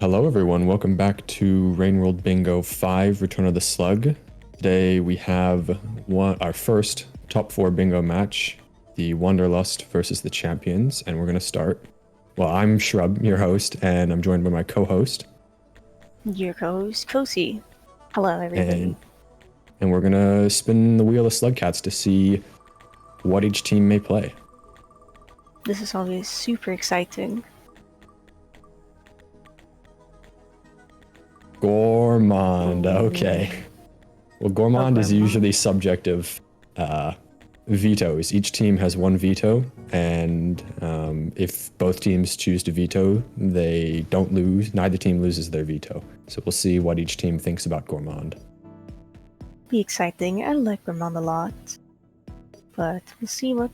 Hello, everyone. Welcome back to World Bingo 5 Return of the Slug. Today we have our first top 4 bingo match, the Wanderlust versus the Champions, and we're going to start. Well, I'm Shrub, your host, and I'm joined by my co-host. Your co-host, Kosi. Hello, everybody. And we're going to spin the Wheel of Slugcats to see what each team may play. This is always super exciting. Gourmand, okay. Well, Gourmand is usually subject of vetoes. Each team has one veto, and if both teams choose to veto, they don't lose. Neither team loses their veto. So we'll see what each team thinks about Gourmand. Be exciting. I like Gourmand a lot. But we'll see what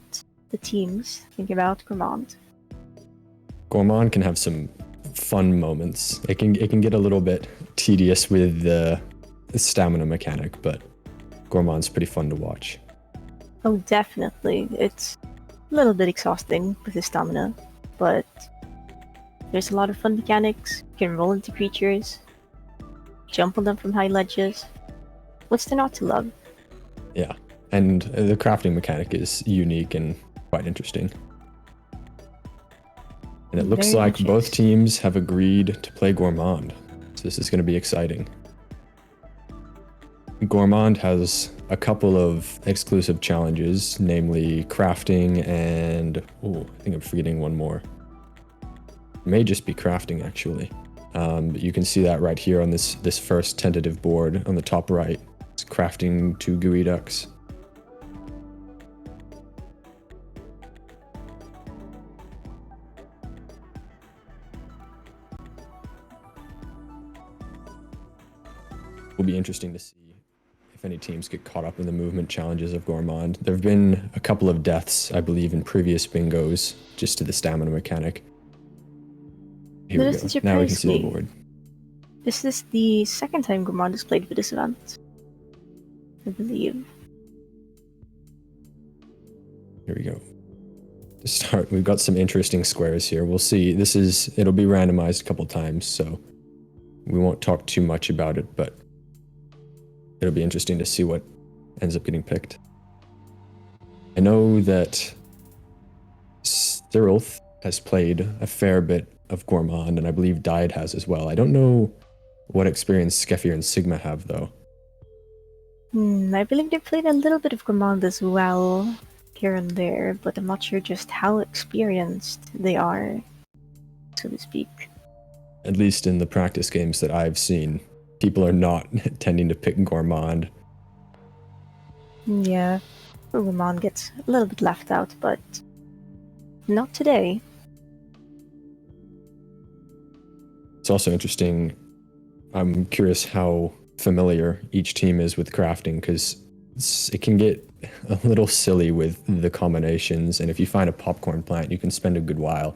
the teams think about Gourmand. Gourmand can have some fun moments. It can get a little bit tedious with the stamina mechanic, but Gourmand's pretty fun to watch. Oh, definitely. It's a little bit exhausting with the stamina, but there's a lot of fun mechanics. You can roll into creatures, jump on them from high ledges. What's there not to love? Yeah, and the crafting mechanic is unique and quite interesting. And it looks like both teams have agreed to play Gourmand, so this is going to be exciting. Gourmand has a couple of exclusive challenges, namely crafting and... oh, I think I'm forgetting one more. It may just be crafting, actually. But you can see that right here on this first tentative board on the top right. It's crafting 2 gooey ducks. Will be interesting to see if any teams get caught up in the movement challenges of Gourmand. There have been a couple of deaths, I believe, in previous bingos, just to the stamina mechanic. Here we go. Now we can see the board. This is the second time Gourmand has played for this event, I believe. Here we go. To start, we've got some interesting squares here. We'll see. It'll be randomized a couple times, so we won't talk too much about it, but it'll be interesting to see what ends up getting picked. I know that Cyrilth has played a fair bit of Gourmand, and I believe Died has as well. I don't know what experience Skeffir and Sigma have, though. I believe they played a little bit of Gourmand as well, here and there, but I'm not sure just how experienced they are, so to speak. At least in the practice games that I've seen, people are not tending to pick Gourmand. Yeah, Gourmand gets a little bit left out, but not today. It's also interesting. I'm curious how familiar each team is with crafting, because it can get a little silly with the combinations, and if you find a popcorn plant, you can spend a good while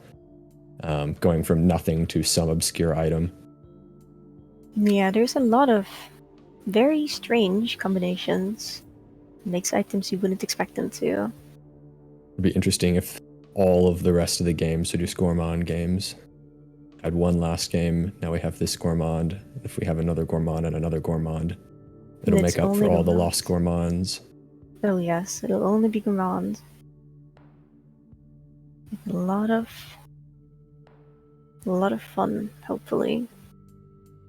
going from nothing to some obscure item. Yeah, there's a lot of very strange combinations. It makes items you wouldn't expect them to. It'd be interesting if all of the rest of the games, so just Gourmand games, had one last game. Now we have this Gourmand. If we have another Gourmand and another Gourmand, it'll make up for all the lost Gourmands. Oh yes, it'll only be Gourmand. A lot of fun, hopefully.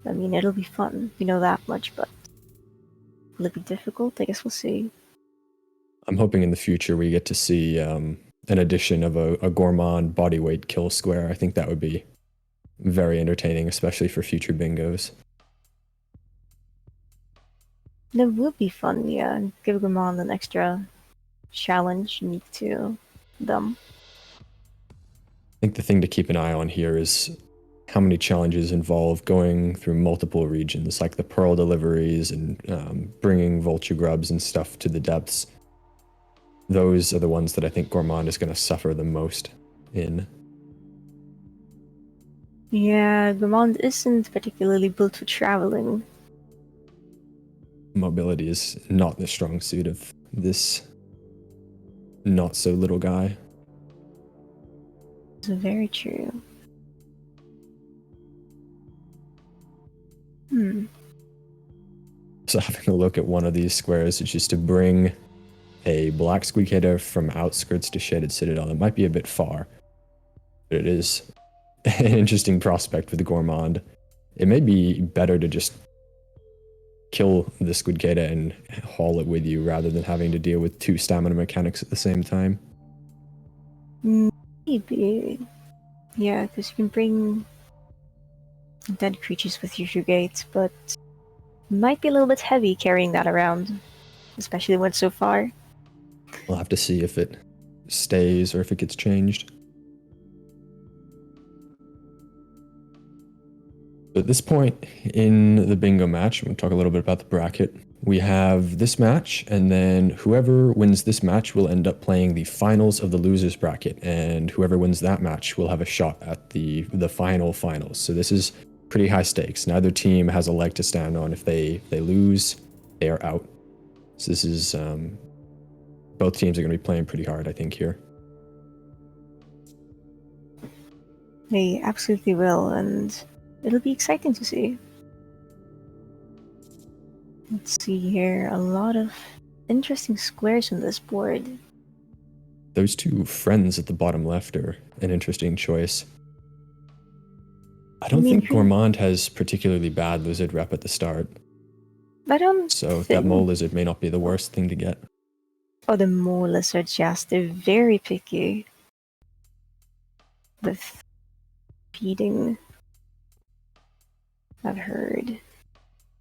I mean, it'll be fun, we know that much, but will it be difficult? I guess we'll see. I'm hoping in the future we get to see an addition of a Gourmand bodyweight kill square. I think that would be very entertaining, especially for future bingos. That would be fun, yeah. Give Gourmand an extra challenge unique to them. I think the thing to keep an eye on here is how many challenges involve going through multiple regions, like the Pearl deliveries and bringing vulture grubs and stuff to the depths. Those are the ones that I think Gourmand is going to suffer the most in. Yeah, Gourmand isn't particularly built for traveling. Mobility is not the strong suit of this not so little guy. It's very true. So having a look at one of these squares is just to bring a black Squeakheader from outskirts to Shaded Citadel. It might be a bit far, but it is an interesting prospect for the Gourmand. It may be better to just kill the Squidcada and haul it with you rather than having to deal with 2 stamina mechanics at the same time. Maybe. Yeah, because you can bring dead creatures with your Gates, but might be a little bit heavy carrying that around, especially when it's so far. We'll have to see if it stays or if it gets changed. At this point in the bingo match, we'll talk a little bit about the bracket. We have this match, and then whoever wins this match will end up playing the finals of the losers bracket, and whoever wins that match will have a shot at the finals. So this is pretty high stakes. Neither team has a leg to stand on. If they lose, they are out. So this is both teams are going to be playing pretty hard, I think, here. They absolutely will, and it'll be exciting to see. Let's see here, a lot of interesting squares on this board. Those 2 friends at the bottom left are an interesting choice. I don't think Gourmand has particularly bad lizard rep at the start. I don't So think... that mole lizard may not be the worst thing to get. Oh, the mole lizards, yes, they're very picky with feeding, I've heard.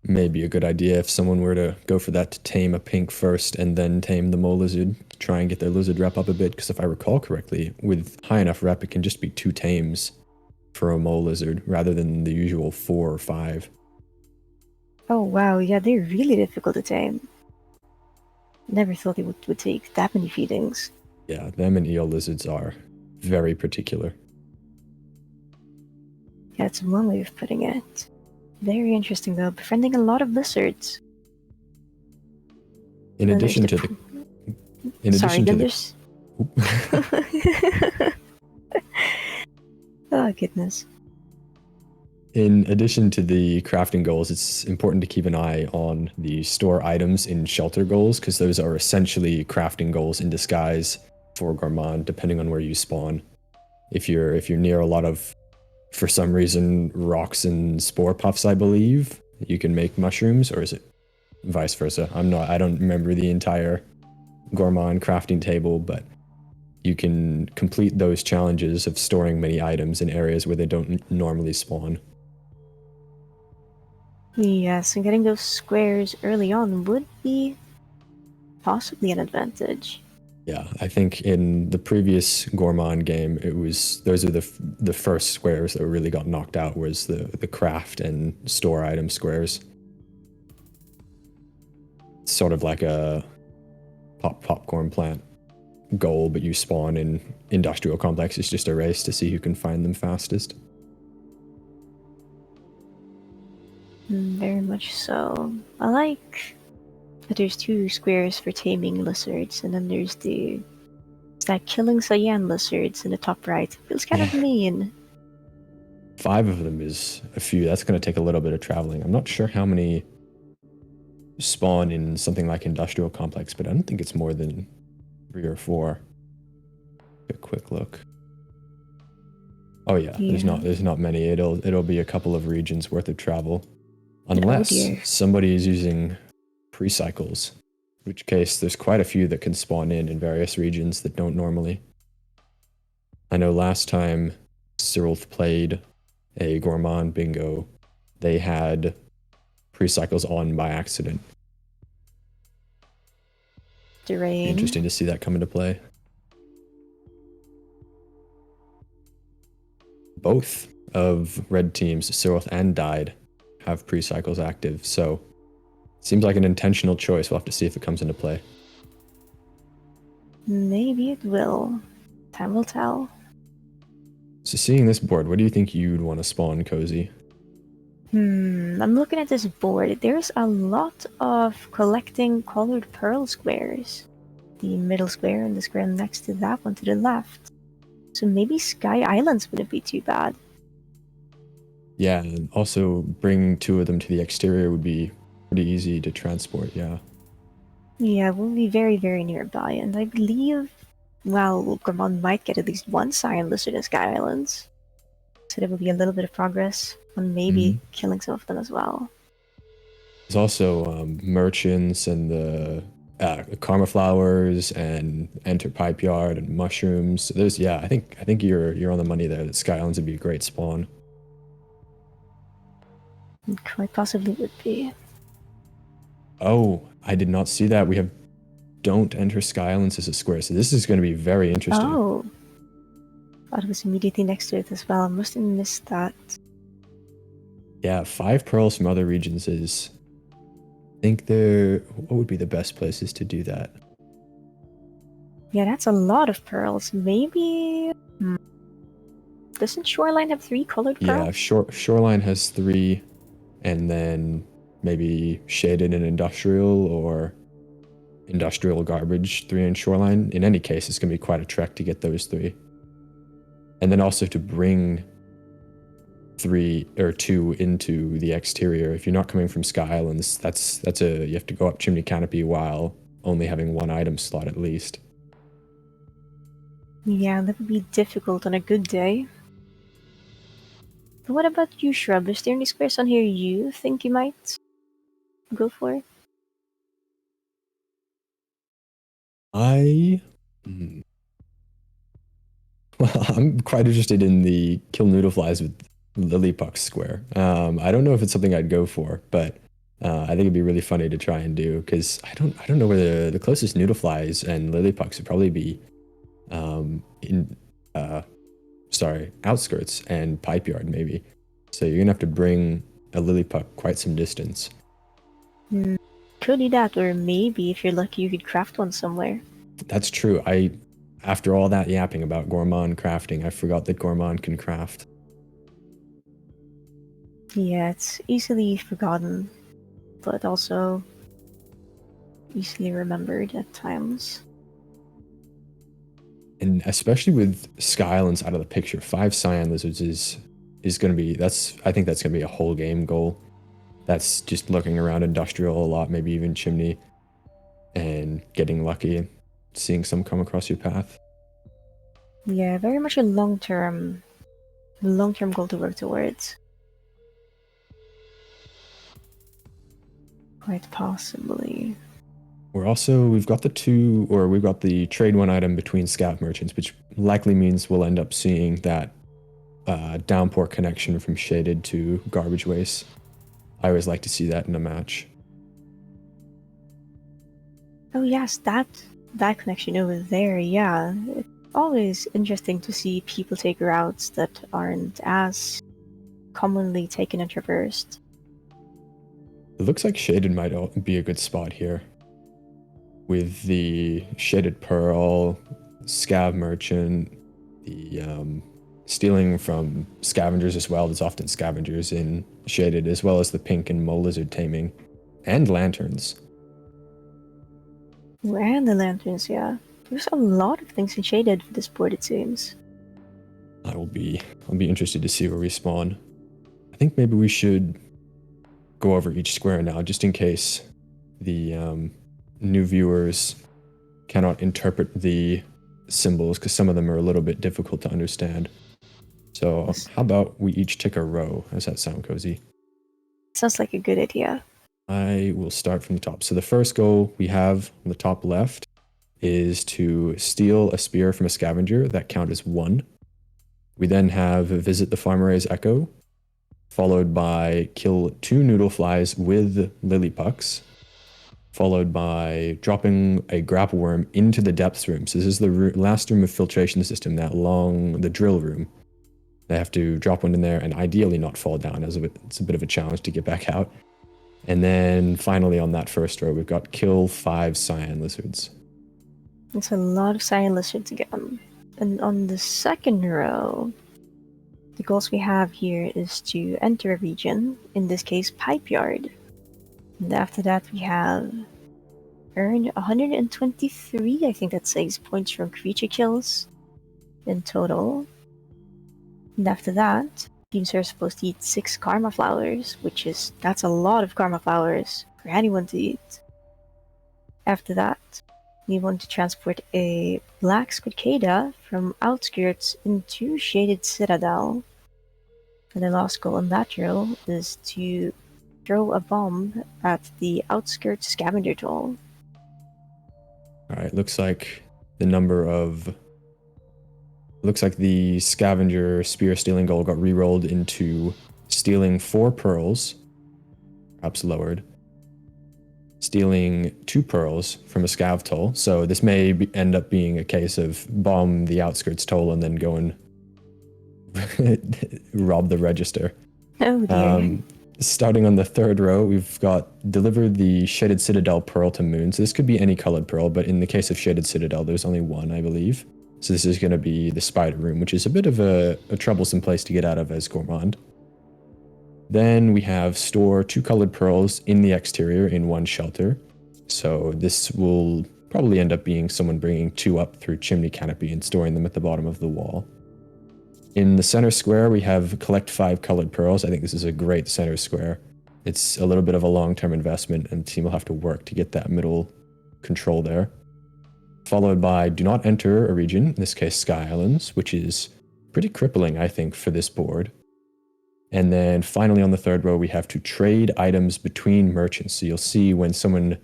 Maybe a good idea if someone were to go for that to tame a pink first and then tame the mole lizard to try and get their lizard rep up a bit, because if I recall correctly, with high enough rep, it can just be 2 tames for a mole lizard rather than the usual 4 or 5. Oh wow, yeah, they're really difficult to tame. Never thought they would take that many feedings. Yeah, them and eel lizards are very particular. Yeah, it's one way of putting it. Very interesting though, befriending a lot of lizards. In addition to the... Oh goodness. In addition to the crafting goals, it's important to keep an eye on the store items in shelter goals, because those are essentially crafting goals in disguise for Gourmand, depending on where you spawn. If you're near a lot of, for some reason, rocks and spore puffs, I believe, you can make mushrooms, or is it vice versa? I don't remember the entire Gourmand crafting table, but you can complete those challenges of storing many items in areas where they don't normally spawn. Yes, and getting those squares early on would be possibly an advantage. Yeah, I think in the previous Gourmand game, those are the first squares that really got knocked out, was the craft and store item squares. It's sort of like a popcorn plant goal, but you spawn in industrial complex. It's just a race to see who can find them fastest. Very much so. I like that there's 2 squares for taming lizards, and then there's that killing cyan lizards in the top right. Feels kind of mean. 5 of them is a few. That's going to take a little bit of traveling. I'm not sure how many spawn in something like industrial complex, but I don't think it's more than 3 or 4. A quick look. Oh yeah, there's not many. It'll be a couple of regions worth of travel, unless somebody is using pre-cycles, in which case there's quite a few that can spawn in various regions that don't normally. I know last time Cyril played a Gourmand bingo, they had pre-cycles on by accident. Interesting to see that come into play. Both of red teams, Cyril and Died, have pre-cycles active, so it seems like an intentional choice. We'll have to see if it comes into play. Maybe it will. Time will tell. So seeing this board, what do you think you'd want to spawn, Cozy? I'm looking at this board. There's a lot of collecting colored pearl squares. The middle square and the square next to that one to the left. So maybe Sky Islands wouldn't be too bad. Yeah, and also bringing two of them to the exterior would be pretty easy to transport, yeah. Yeah, we'll be very, very nearby, and I believe, well, Gormon might get at least one Siren Lizard in Sky Islands. So there will be a little bit of progress on maybe Hmm. killing some of them as well. There's also merchants and the karma flowers and enter pipe yard and mushrooms. There's yeah, I think you're on the money there. That Sky Islands would be a great spawn. It quite possibly would be. Oh, I did not see that. We have don't enter Sky Islands as a square. So this is going to be very interesting. Oh, thought it was immediately next to it as well. I must have missed that. Yeah, 5 pearls from other regions is. I think they're. What would be the best places to do that? Yeah, that's a lot of pearls. Maybe. Doesn't Shoreline have 3 colored Yeah, pearls? Shoreline has 3, and then maybe shaded and industrial or industrial garbage 3 in Shoreline. In any case, it's going to be quite a trek to get those 3. And then also to bring 3 or 2 into the exterior. If you're not coming from Sky Islands, that's a you have to go up Chimney Canopy while only having 1 item slot at least. Yeah, that would be difficult on a good day. But what about you, Shrub? Is there any squares on here you think you might go for? I hmm. Well, I'm quite interested in the kill noodleflies with Lillipuck square. I don't know if it's something I'd go for, but I think it'd be really funny to try and do because I don't know where the closest noodleflies and Lillipucks would probably be in sorry, outskirts and pipe yard maybe. So you're gonna have to bring a Lillipuck quite some distance. Hmm. Could do that, or maybe if you're lucky, you could craft one somewhere. That's true. After all that yapping about Gourmand crafting, I forgot that Gourmand can craft. Yeah, it's easily forgotten, but also easily remembered at times. And especially with Sky Islands out of the picture, 5 Cyan Lizards is going to be I think that's going to be a whole game goal. That's just looking around industrial a lot, maybe even chimney, and getting lucky and seeing some come across your path. Yeah, very much a long term goal to work towards. Quite possibly. We've got the trade 1 item between scav merchants, which likely means we'll end up seeing that downpour connection from shaded to garbage waste. I always like to see that in a match. Oh yes, that connection over there, yeah. It's always interesting to see people take routes that aren't as commonly taken and traversed. It looks like shaded might be a good spot here. With the shaded pearl, scav merchant, the stealing from scavengers as well. There's often scavengers in shaded, as well as the pink and mole lizard taming, and lanterns. Ooh, and the lanterns, yeah. There's a lot of things in shaded for this board, it seems. I'll be interested to see where we spawn. I think maybe we should go over each square now, just in case the new viewers cannot interpret the symbols, because some of them are a little bit difficult to understand. So how about we each take a row? Does that sound cozy? Sounds like a good idea. I will start from the top. So the first goal we have on the top left is to steal a spear from a scavenger. That count as 1. We then have visit the Farmer's Echo, followed by kill 2 noodle flies with lily pucks, followed by dropping a grapple worm into the depths room. So this is the last room of filtration system, the drill room. They have to drop one in there and ideally not fall down, as it's a bit of a challenge to get back out. And then finally on that first row, we've got kill 5 cyan lizards. It's a lot of cyan lizards again. And on the second row, the goals we have here is to enter a region, in this case Pipe Yard. And after that we have earn 123, I think that says, points from creature kills in total. And after that, Teams are supposed to eat 6 karma flowers, that's a lot of karma flowers for anyone to eat. After that, we want to transport a black squidcada from outskirts into Shaded Citadel. And the last goal on that row is to throw a bomb at the outskirts scavenger toll. Alright, looks like the scavenger spear stealing goal got re-rolled into stealing 4 pearls, perhaps lowered. Stealing 2 pearls from a scav toll. So this may end up being a case of bomb the outskirts toll and then go and rob the register. Oh dear. Starting on the 3rd row, we've got deliver the Shaded Citadel pearl to Moon. So this could be any colored pearl, but in the case of Shaded Citadel, there's only one, I believe. So this is going to be the spider room, which is a bit of a troublesome place to get out of as Gourmand. Then we have store 2 colored pearls in the exterior in 1 shelter. So this will probably end up being someone bringing 2 up through chimney canopy and storing them at the bottom of the wall. In the center square, we have collect 5 colored pearls. I think this is a great center square. It's a little bit of a long-term investment, and the team will have to work to get that middle control there. Followed by do not enter a region, in this case Sky Islands, which is pretty crippling, I think, for this board. And then finally on the 3rd row, we have to trade items between merchants. So you'll see when someone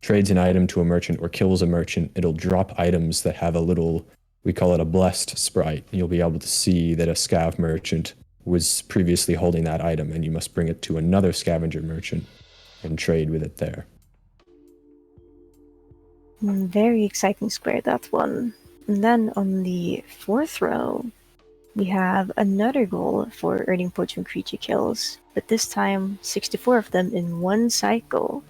trades an item to a merchant or kills a merchant, it'll drop items that have a little, we call it a blessed sprite. You'll be able to see that a scav merchant was previously holding that item, and you must bring it to another scavenger merchant and trade with it there. Very exciting square, that one. And then on the 4th row, we have another goal for earning points from creature kills, but this time 64 of them in 1 cycle.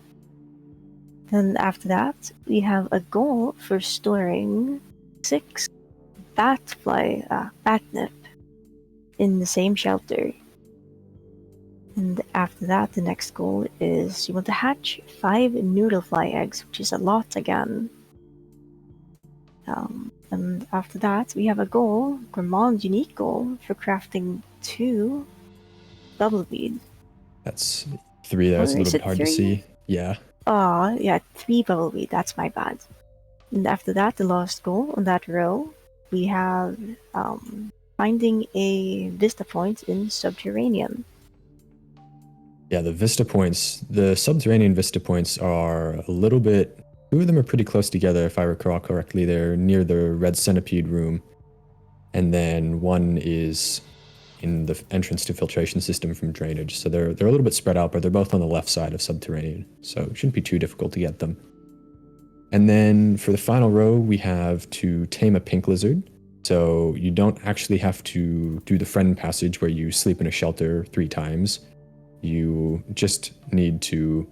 Then after that, we have a goal for storing 6 batnip in the same shelter. And after that, the next goal is you want to hatch 5 noodlefly eggs, which is a lot again. And after that, we have a goal, Gourmand's unique goal, for crafting 2 bubbleweed. That's 3 there. It's a little bit hard to see. Yeah. Yeah, 3 bubbleweed. That's my bad. And after that, the last goal on that row, we have finding a vista point in Subterranean. Yeah, the vista points, the subterranean vista points are a little bit, 2 of them are pretty close together if I recall correctly. They're near the red centipede room. And then 1 is in the entrance to filtration system from drainage. So they're a little bit spread out, but they're both on the left side of subterranean. So it shouldn't be too difficult to get them. And then for the final row, we have to tame a pink lizard. So you don't actually have to do the friend passage where you sleep in a shelter 3 times. You just need to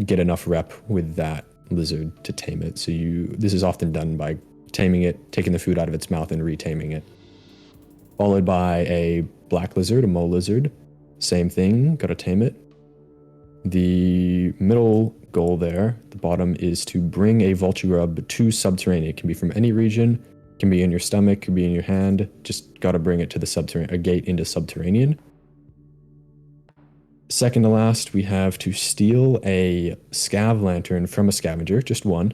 get enough rep with that lizard to tame it. So this is often done by taming it, taking the food out of its mouth and retaming it. Followed by a black lizard, a mole lizard. Same thing, gotta tame it. The middle goal there, the bottom, is to bring a vulture grub to subterranean. It can be from any region, can be in your stomach, can be in your hand. Just gotta bring it to the a gate into subterranean. Second to last, we have to steal a scav lantern from a scavenger, just 1.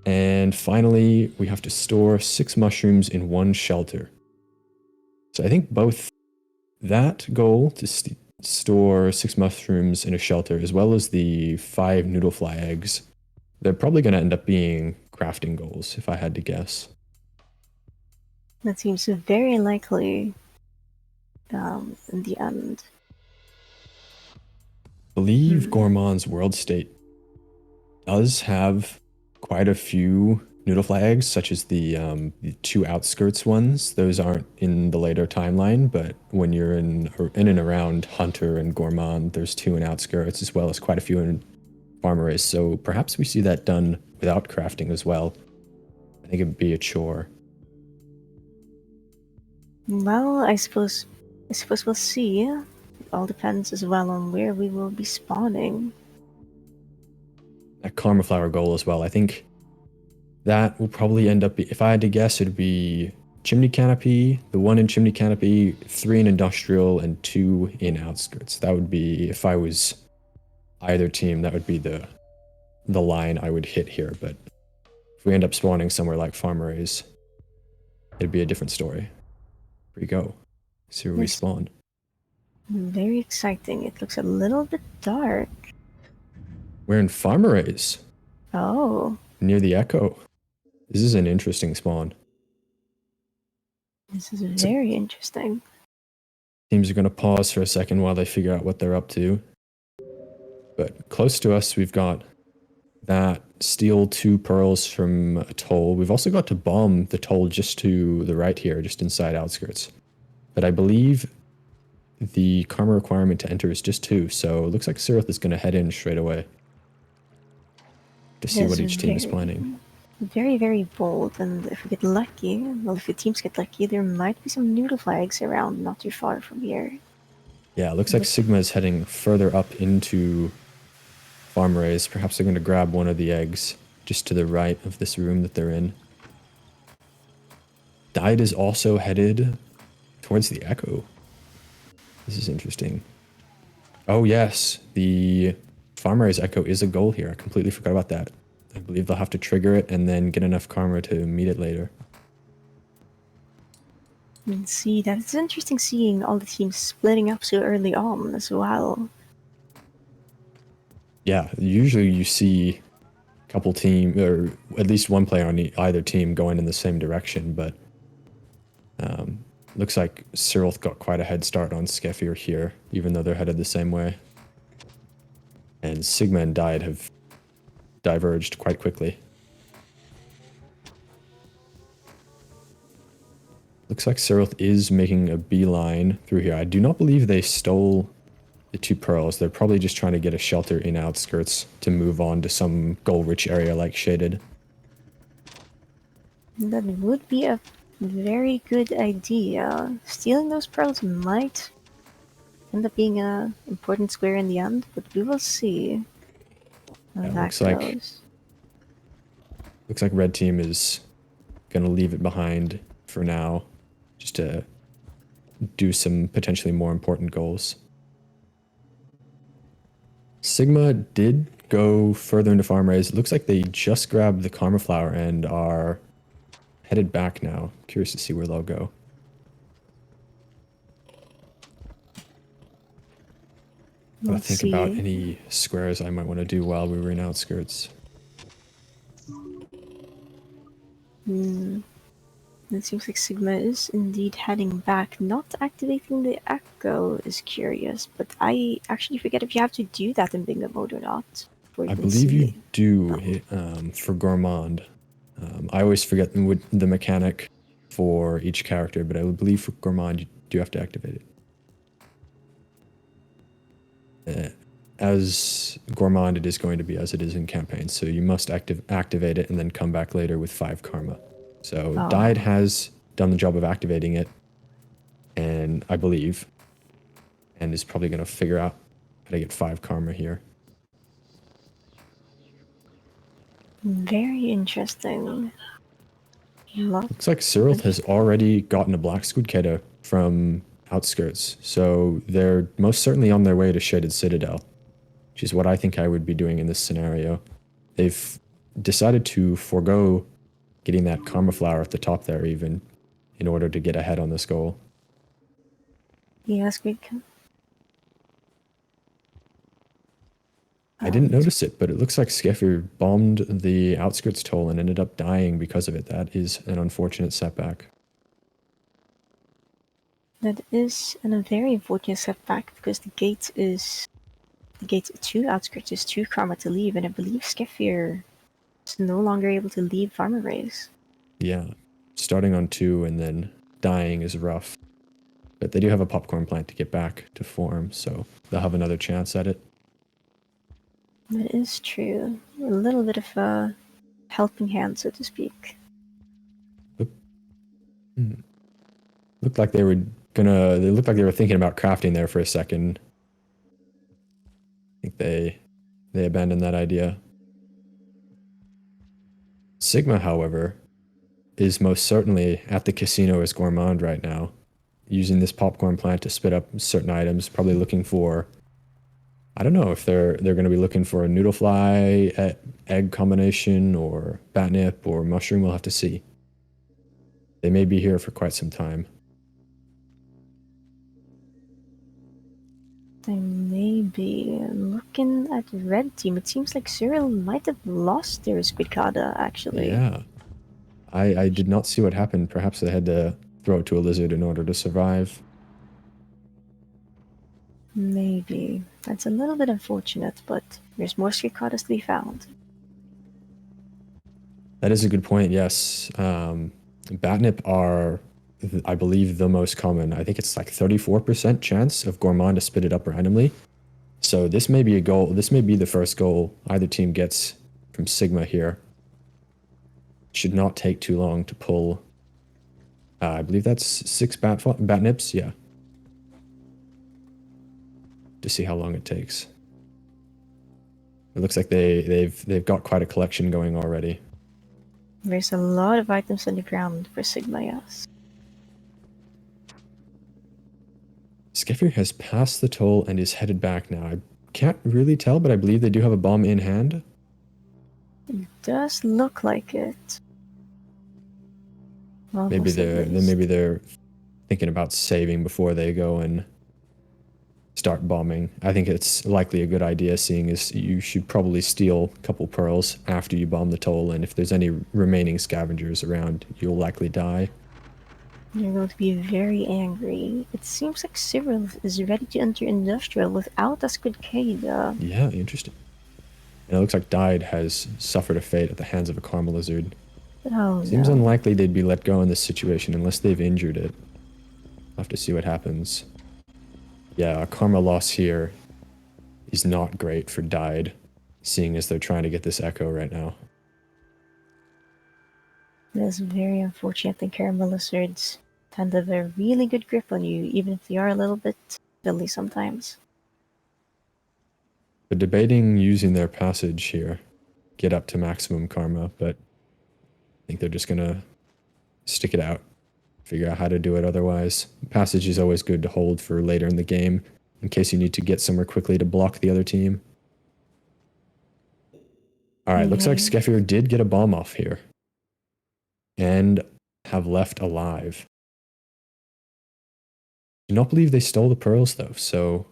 And finally, we have to store 6 mushrooms in 1 shelter. So I think both that goal to store 6 mushrooms in a shelter, as well as the 5 noodlefly eggs, they're probably going to end up being crafting goals, if I had to guess. That seems very likely in the end. I believe Gourmand's world state does have quite a few noodlefly eggs, such as the 2 outskirts ones. Those aren't in the later timeline, but when you're in and around Hunter and Gourmand, there's 2 in outskirts, as well as quite a few in Farmer Race. So perhaps we see that done without crafting as well. I think it'd be a chore. Well, I suppose we'll see. It all depends as well on where we will be spawning. That karma flower goal as well. I think that will probably end up, if I had to guess, it'd be Chimney Canopy, the one in Chimney Canopy, 3 in Industrial, and 2 in Outskirts. That would be, if I was either team, that would be the line I would hit here. But if we end up spawning somewhere like Farm Arrays, it'd be a different story. Here we go. See where we Yes. spawn. Very exciting. It looks a little bit dark. We're in Farm Arrays, Oh, near the Echo. This is an interesting spawn. this is very interesting. Teams are going to pause for a second while they figure out what they're up to. But close to us, we've got that steal 2 pearls from a toll. We've also got to bomb the toll just to the right here, just inside Outskirts. But I believe the karma requirement to enter is just 2, so it looks like Sirith is going to head in straight away to see what each team is planning. Very, very bold, and if we get lucky, well, if the teams get lucky, there might be some noodle flags around not too far from here. Yeah, it looks like Sigma is heading further up into Farm Arrays. Perhaps they're going to grab one of the eggs just to the right of this room that they're in. Died is also headed towards the Echo. This is interesting. Oh yes, the Farm Arrays Echo is a goal here. I completely forgot about that. I believe they'll have to trigger it and then get enough karma to meet it later. And see, that's interesting seeing all the teams splitting up so early on as well. Yeah, usually you see a couple team, or at least one player on either team going in the same direction, but looks like Cyril got quite a head start on Skeffir here, even though they're headed the same way. And Sigma and Died have diverged quite quickly. Looks like Cyril is making a beeline through here. I do not believe they stole the 2 pearls. They're probably just trying to get a shelter in Outskirts to move on to some goal-rich area like Shaded. That would be a very good idea. Stealing those pearls might end up being an important square in the end, but we will see how that goes. Looks like Red Team is going to leave it behind for now, just to do some potentially more important goals. Sigma did go further into Farm Arrays. It looks like they just grabbed the Karma Flower and are headed back now. Curious to see where they'll go. Gotta think about any squares I might want to do while we were in Outskirts. It seems like Sigma is indeed heading back. Not activating the Echo is curious, but I actually forget if you have to do that in bingo mode or not. I believe you do for Gourmand. I always forget the mechanic for each character, but I would believe for Gourmand you do have to activate it. As Gourmand, it is going to be as it is in campaign, so you must activate it and then come back later with 5 karma. So Died has done the job of activating it, and I believe, and is probably going to figure out how to get 5 karma here. Very interesting. Looks like Cyril has already gotten a Black Slugcat from Outskirts, so they're most certainly on their way to Shaded Citadel, which is what I think I would be doing in this scenario. They've decided to forego getting that Karma Flower at the top there even, in order to get ahead on this goal. Yes, good. I didn't notice it, but it looks like Skeffir bombed the Outskirts toll and ended up dying because of it. That is an unfortunate setback. That is a very unfortunate setback because the gate to Outskirts is 2 karma to leave, and I believe Skeffir is no longer able to leave Farm Arrays. Yeah, starting on 2 and then dying is rough. But they do have a popcorn plant to get back to form, so they'll have another chance at it. That is true. A little bit of a helping hand, so to speak. Looked like they were thinking about crafting there for a second. I think they abandoned that idea. Sigma, however, is most certainly at the casino as Gourmand right now, using this popcorn plant to spit up certain items, probably looking for, I don't know if they're going to be looking for a noodle fly egg combination or batnip or mushroom. We'll have to see. They may be here for quite some time. They may be. Looking at red team, it seems like Cyril might have lost their Squidcada, actually. Yeah. I did not see what happened. Perhaps they had to throw it to a lizard in order to survive. Maybe. That's a little bit unfortunate, but there's more Squidcadas to be found. That is a good point, yes. Batnip are, I believe, the most common. I think it's like 34% chance of Gourmand to spit it up randomly. So this may be a goal. This may be the first goal either team gets from Sigma here. Should not take too long to pull. I believe that's 6 batnips, yeah. To see how long it takes. It looks like they've got quite a collection going already. There's a lot of items on the ground for Sigma, yes. Skeffir has passed the toll and is headed back now. I can't really tell, but I believe they do have a bomb in hand. It does look like it. Maybe Almost at least. maybe they're thinking about saving before they go and start bombing. I think it's likely a good idea, seeing as you should probably steal a couple pearls after you bomb the toll, and if there's any remaining scavengers around, you'll likely die. You're going to be very angry. It seems like Cyril is ready to enter Industrial without a Squidcada. Yeah, interesting. And it looks like Died has suffered a fate at the hands of a Karma Lizard. Oh Seems no. unlikely they'd be let go in this situation unless they've injured it. I'll have to see what happens. Yeah, a Karma loss here is not great for Died, seeing as they're trying to get this Echo right now. It is very unfortunate that Caramel Lizards tend to have a really good grip on you, even if they are a little bit silly sometimes. They're debating using their passage here, get up to maximum karma, but I think they're just gonna stick it out, figure out how to do it otherwise. Passage is always good to hold for later in the game, in case you need to get somewhere quickly to block the other team. Alright, looks like Skeffir did get a bomb off here. And have left alive. Do not believe they stole the pearls though, so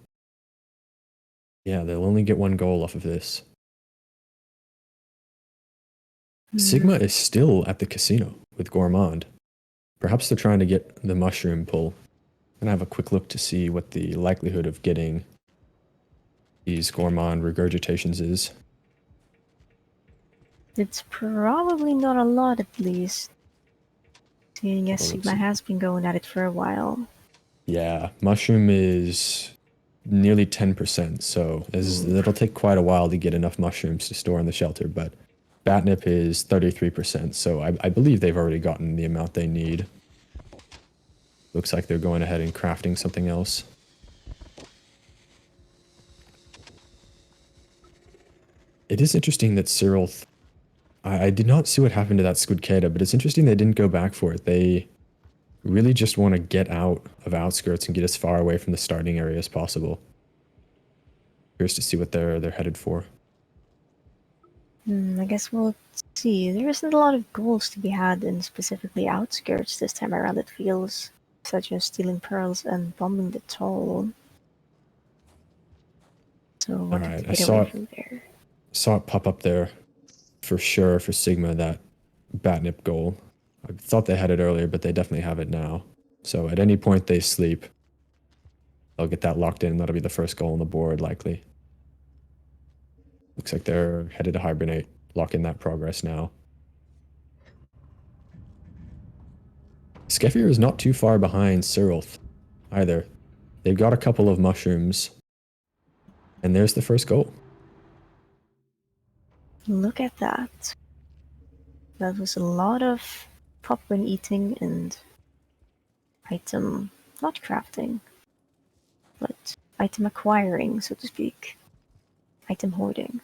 yeah, they'll only get one goal off of this. Sigma is still at the casino with Gourmand. Perhaps they're trying to get the mushroom pull. I'm gonna have a quick look to see what the likelihood of getting these Gourmand regurgitations is. It's probably not a lot, at least. Seeing as Sigma has been going at it for a while. Yeah, mushroom is nearly 10%, so it'll take quite a while to get enough mushrooms to store in the shelter, but batnip is 33%, so I believe they've already gotten the amount they need. Looks like they're going ahead and crafting something else. It is interesting that Cyril... I did not see what happened to that Squidcada, but it's interesting they didn't go back for it. They really just want to get out of Outskirts and get as far away from the starting area as possible. Curious to see what they're headed for. I guess we'll see. There isn't a lot of goals to be had in specifically Outskirts this time around, it feels, such as stealing pearls and bombing the toll. So wanted to get away from there. Saw it pop up there for sure for Sigma, that batnip goal. I thought they had it earlier, but they definitely have it now. So at any point they sleep, they'll get that locked in. That'll be the first goal on the board, likely. Looks like they're headed to hibernate, lock in that progress now. Skeffir is not too far behind Cyril either. They've got a couple of mushrooms. And there's the first goal. Look at that. That was a lot of popcorn eating and item, not crafting, but item acquiring, so to speak. Item hoarding.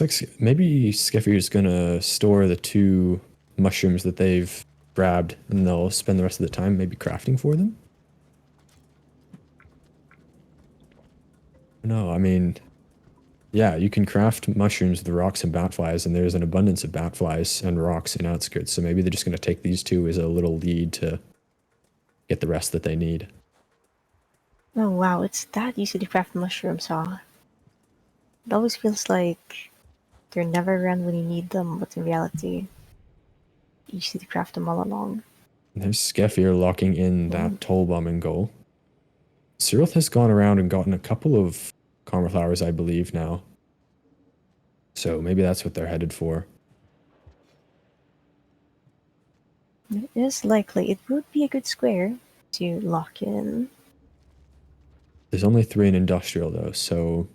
Looks like maybe Skeffier's gonna store the 2 mushrooms that they've grabbed, and they'll spend the rest of the time maybe crafting for them. No, I mean, yeah, you can craft mushrooms with rocks and batflies, and there's an abundance of batflies and rocks in outskirts. So maybe they're just gonna take these 2 as a little lead to get the rest that they need. Oh wow, it's that easy to craft mushrooms, huh? It always feels like they're never around when you need them, but in reality, easy to craft them all along. There's Skeffier locking in Oh, that toll bombing goal. Cyril has gone around and gotten a couple of karma flowers, I believe, now. So maybe that's what they're headed for. it is likely it would be a good square to lock in. There's only 3 in industrial, though, so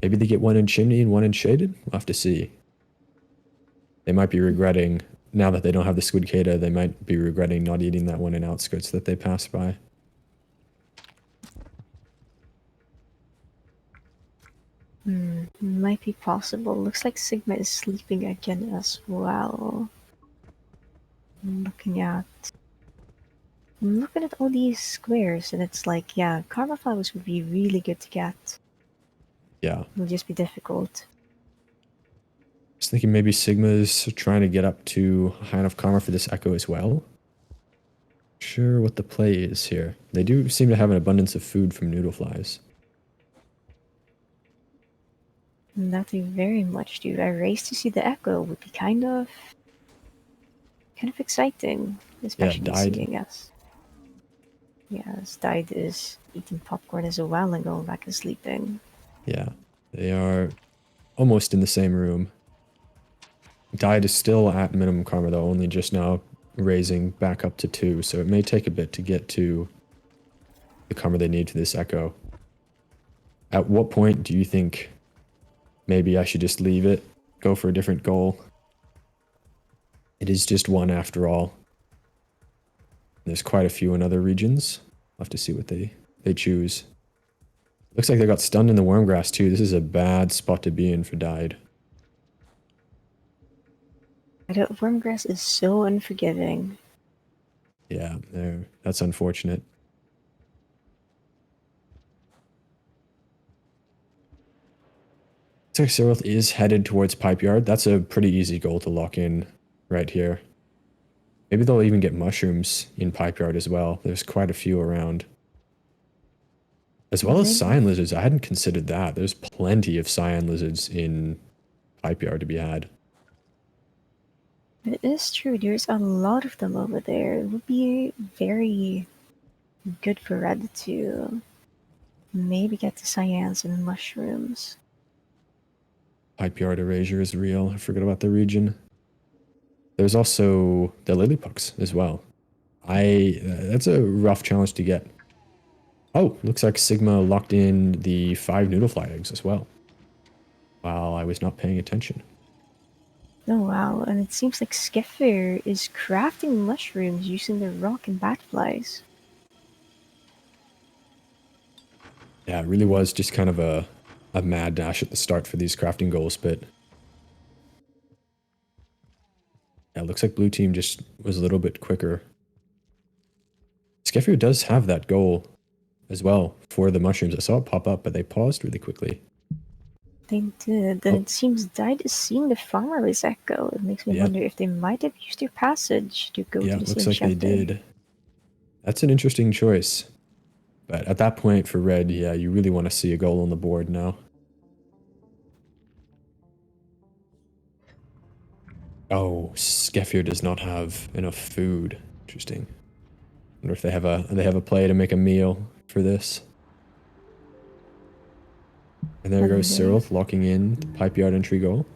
maybe they get 1 in chimney and 1 in shaded? We'll have to see. They might be regretting, now that they don't have the squid cata, they might be regretting not eating that 1 in outskirts that they passed by. Might be possible. Looks like Sigma is sleeping again as well. Looking at I'm looking at all these squares, and it's like, yeah, karma flowers would be really good to get. Yeah. It'll just be difficult. I was thinking maybe Sigma's trying to get up to high enough karma for this echo as well. Sure what the play is here. They do seem to have an abundance of food from noodle flies. And that they very much do. A race to see the echo would be kind of exciting, Yeah, especially died. seeing us. Yes, Died is eating popcorn as well and going back and sleeping. Yeah, they are almost in the same room. Died is still at minimum karma though, only just now raising back up to 2, so it may take a bit to get to the karma they need to this echo. At what point do you think maybe I should just leave it, go for a different goal? It is just 1 after all. There's quite a few in other regions. I'll have to see what they choose. Looks like they got stunned in the wormgrass too. This is a bad spot to be in for Died. Wormgrass is so unforgiving. Yeah, that's unfortunate. Looks like Cyril is headed towards Pipe Yard. That's a pretty easy goal to lock in right here. Maybe they'll even get mushrooms in Pipe Yard as well. There's quite a few around. As well as cyan lizards. I hadn't considered that. There's plenty of cyan lizards in Pipe Yard to be had. It is true, there's a lot of them over there. It would be very good for Red to maybe get the cyans and mushrooms. Pipe Yard erasure is real. I forgot about the region. There's also the Lilypucks as well. That's a rough challenge to get. Oh, looks like Sigma locked in the 5 noodlefly eggs as well. While I was not paying attention. Oh wow, and it seems like Skeffer is crafting mushrooms using the rock and batflies. Yeah, it really was just kind of a mad dash at the start for these crafting goals, but yeah, it looks like blue team just was a little bit quicker. Skeffer does have that goal as well for the mushrooms. I saw it pop up, but they paused really quickly. They did, and Oh. it seems Died is seeing the farmer's echo. It makes me Yeah. wonder if they might have used their passage to go Yeah, to it the looks same like they shelter. did. That's an interesting choice. But at that point for red, yeah, you really want to see a goal on the board now. Oh, Skeffier does not have enough food. Interesting. Wonder if they have a play to make a meal for this. And there goes Cyril locking in the pipe yard entry goal.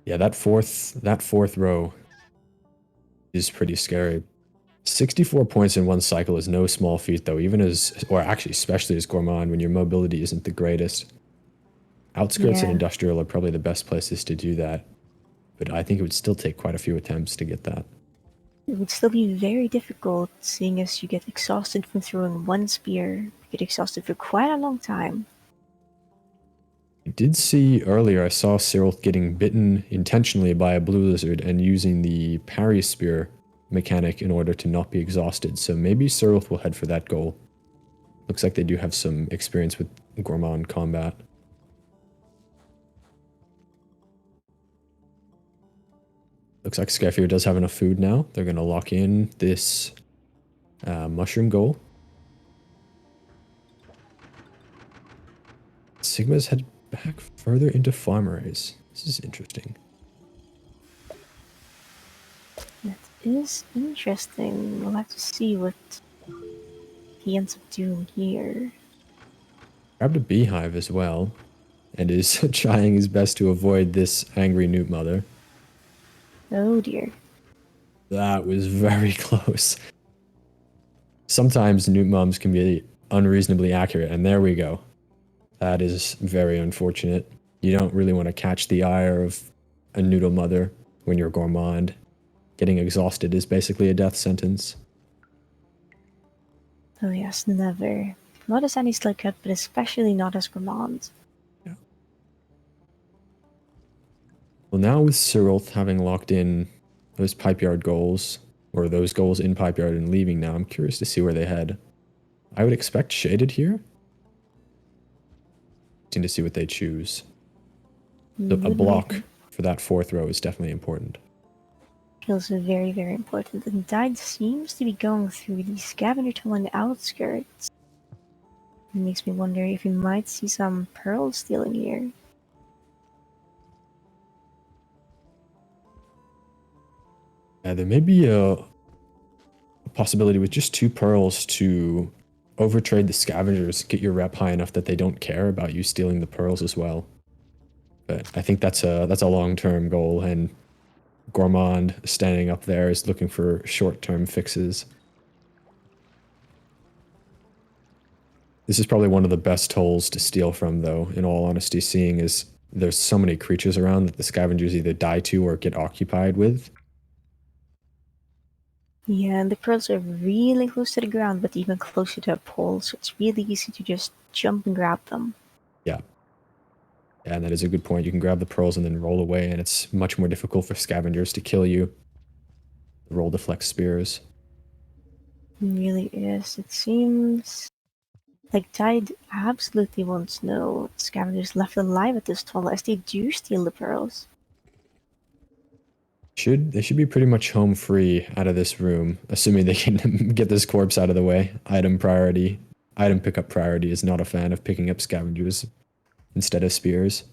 Yeah, that fourth row is pretty scary. 64 points in one cycle is no small feat though, even as, or actually especially as Gourmand when your mobility isn't the greatest. Outskirts and Yeah, industrial are probably the best places to do that, but I think it would still take quite a few attempts to get that. It would still be very difficult, seeing as you get exhausted from throwing one spear. You get exhausted for quite a long time. I did see earlier, I saw Cyril getting bitten intentionally by a blue lizard and using the parry spear mechanic in order to not be exhausted. So maybe Cyril will head for that goal. Looks like they do have some experience with gourmand combat. Looks like Skyfear does have enough food now. They're going to lock in this mushroom goal. Sigma's headed back further into Farmerays. This is interesting. That is interesting. We'll have to see what he ends up doing here. Grabbed a beehive as well, and is trying his best to avoid this angry newt mother. Oh dear. That was very close. Sometimes newt mums can be unreasonably accurate, and there we go. That is very unfortunate. You don't really want to catch the ire of a noodle mother when you're gourmand. Getting exhausted is basically a death sentence. Oh yes, never. Not as any Slugcat, but especially not as gourmand. Yeah. Well, now with Cyril having locked in those Pipeyard goals, or those goals in Pipeyard and leaving now, I'm curious to see where they head. I would expect Shaded here. To see what they choose. A block for that fourth row is definitely important. Feels very, very important. And Tide seems to be going through the scavenger tunnel on the outskirts. It makes me wonder if we might see some pearl stealing here. Yeah, there may be a possibility with just 2 pearls to overtrade the scavengers, get your rep high enough that they don't care about you stealing the pearls as well. But I think that's a long-term goal, and Gourmand standing up there is looking for short-term fixes. This is probably one of the best holes to steal from, though, in all honesty, seeing as there's so many creatures around that the scavengers either die to or get occupied with. Yeah, and the pearls are really close to the ground, but even closer to a pole, so it's really easy to just jump and grab them. Yeah. Yeah, and that is a good point. You can grab the pearls and then roll away, and it's much more difficult for scavengers to kill you. Roll deflect spears. It really is. It seems like Tide absolutely wants no scavengers left alive at this tunnel, as they do steal the pearls. They should be pretty much home free out of this room, assuming they can get this corpse out of the way. Item pickup priority is not a fan of picking up scavengers instead of spears.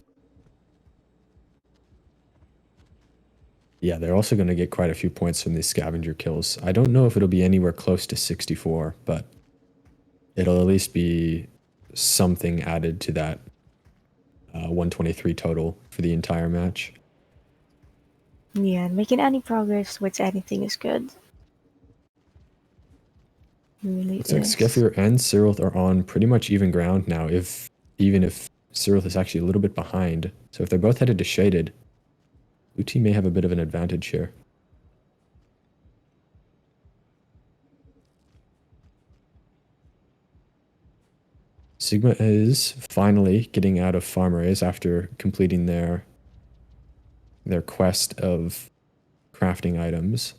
Yeah, they're also going to get quite a few points from these scavenger kills. I don't know if it'll be anywhere close to 64, but it'll at least be something added to that 123 total for the entire match. Yeah, and making any progress towards anything is good. It really Looks is. like Skeffir and Cyril are on pretty much even ground now, even if Cyril is actually a little bit behind. So if they're both headed to Shaded, blue team may have a bit of an advantage here. Sigma is finally getting out of Farmerays after completing their quest of crafting items.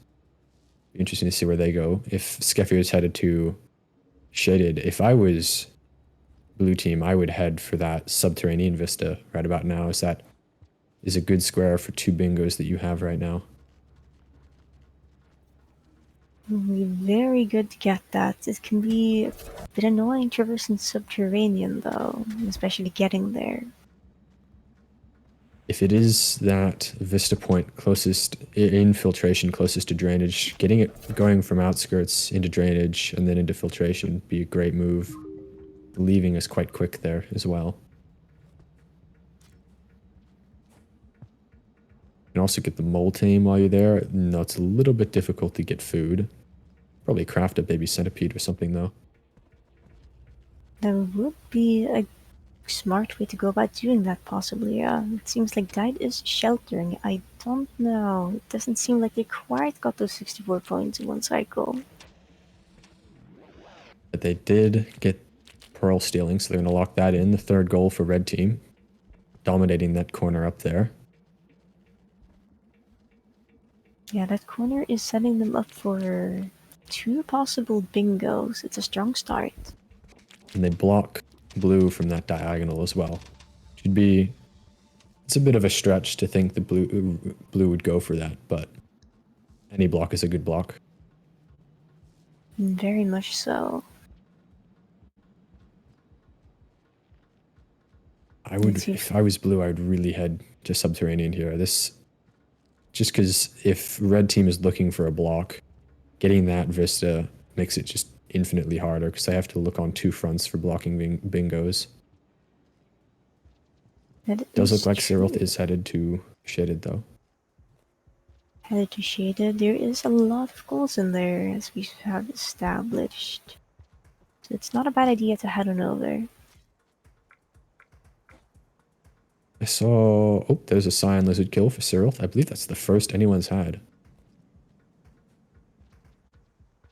Interesting to see where they go. If Skeffir is headed to Shaded, if I was blue team, I would head for that subterranean vista right about now, as that is a good square for 2 bingos that you have right now. It would be very good to get that. It can be a bit annoying traversing subterranean, though, especially getting there. If it is that vista point closest, infiltration closest to drainage, getting it going from outskirts into drainage and then into filtration would be a great move. Leaving is quite quick there as well. You can also get the mole tame while you're there. No, it's a little bit difficult to get food. Probably craft a baby centipede or something, though. That would be a smart way to go about doing that, possibly. It seems like Tide is sheltering. I don't know. It doesn't seem like they quite got those 64 points in one cycle. But they did get Pearl stealing, so they're going to lock that in. The third goal for red team. Dominating that corner up there. Yeah, that corner is setting them up for 2 possible bingos. It's a strong start. And they block blue from that diagonal as well. Should be... It's a bit of a stretch to think the blue would go for that, but any block is a good block. Very much so. I would, if I was blue, I would really head to subterranean here. This, just because if red team is looking for a block, getting that vista makes it just infinitely harder because they have to look on 2 fronts for blocking bingos. That Does look like true. Cyrilth is headed to shaded though. Headed to shaded. There is a lot of goals in there, as we have established. So it's not a bad idea to head on over. I saw... Oh, there's a Cyan Lizard kill for Cyrilth. I believe that's the first anyone's had.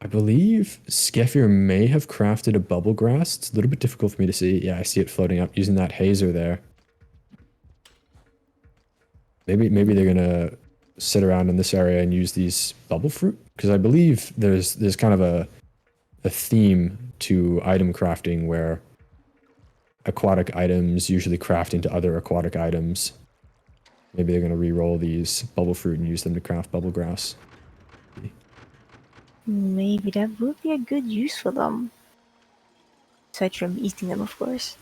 I believe Skeffir may have crafted a bubble grass. It's a little bit difficult for me to see. Yeah, I see it floating up using that hazer there. Maybe they're gonna sit around in this area and use these bubble fruit, because I believe there's kind of a theme to item crafting where aquatic items usually craft into other aquatic items. Maybe they're gonna re-roll these bubble fruit and use them to craft bubble grass. Maybe that would be a good use for them. Aside from eating them, of course.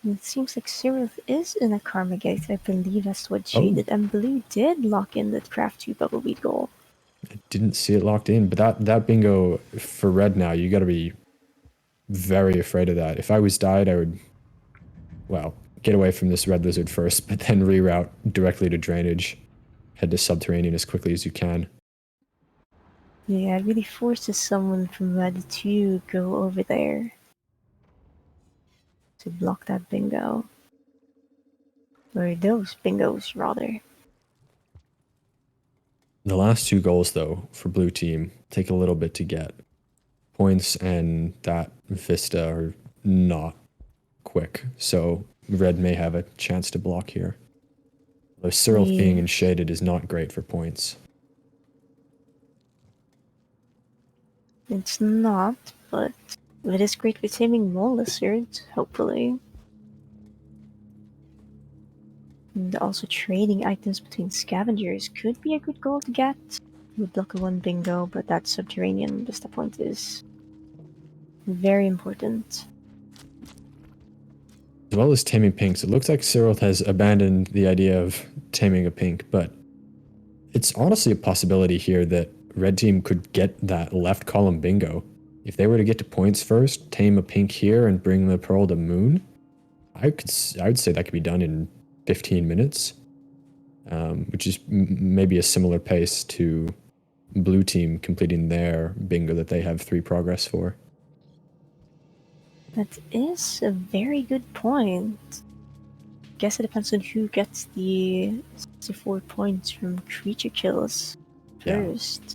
It seems like Cyrilth is in a Karma Gate. I believe that's what shaded, and blue did lock in that craft 2 bubble bead goal. I didn't see it locked in, but that bingo for red now, you gotta be very afraid of that. If I was died, I would, well, get away from this red lizard first, but then reroute directly to drainage. Head to subterranean as quickly as you can. Yeah, it really forces someone from red to go over there to block that bingo. Or those bingos, rather. The last 2 goals, though, for blue team take a little bit to get. Points and that vista are not quick, so red may have a chance to block here. Though Cyrilth being in shaded is not great for points. It's not, but it is great for taming wall lizards, hopefully. And also trading items between scavengers could be a good goal to get. You would block a 1 bingo, but that subterranean vista point is very important. As well as taming pinks, it looks like Cyrilth has abandoned the idea of taming a pink, but it's honestly a possibility here that red team could get that left column bingo. If they were to get to points first, tame a pink here, and bring the pearl to moon, I would say that could be done in 15 minutes, which is maybe a similar pace to blue team completing their bingo that they have 3 progress for. That is a very good point. Guess it depends on who gets the 64 points from creature kills first. Yeah.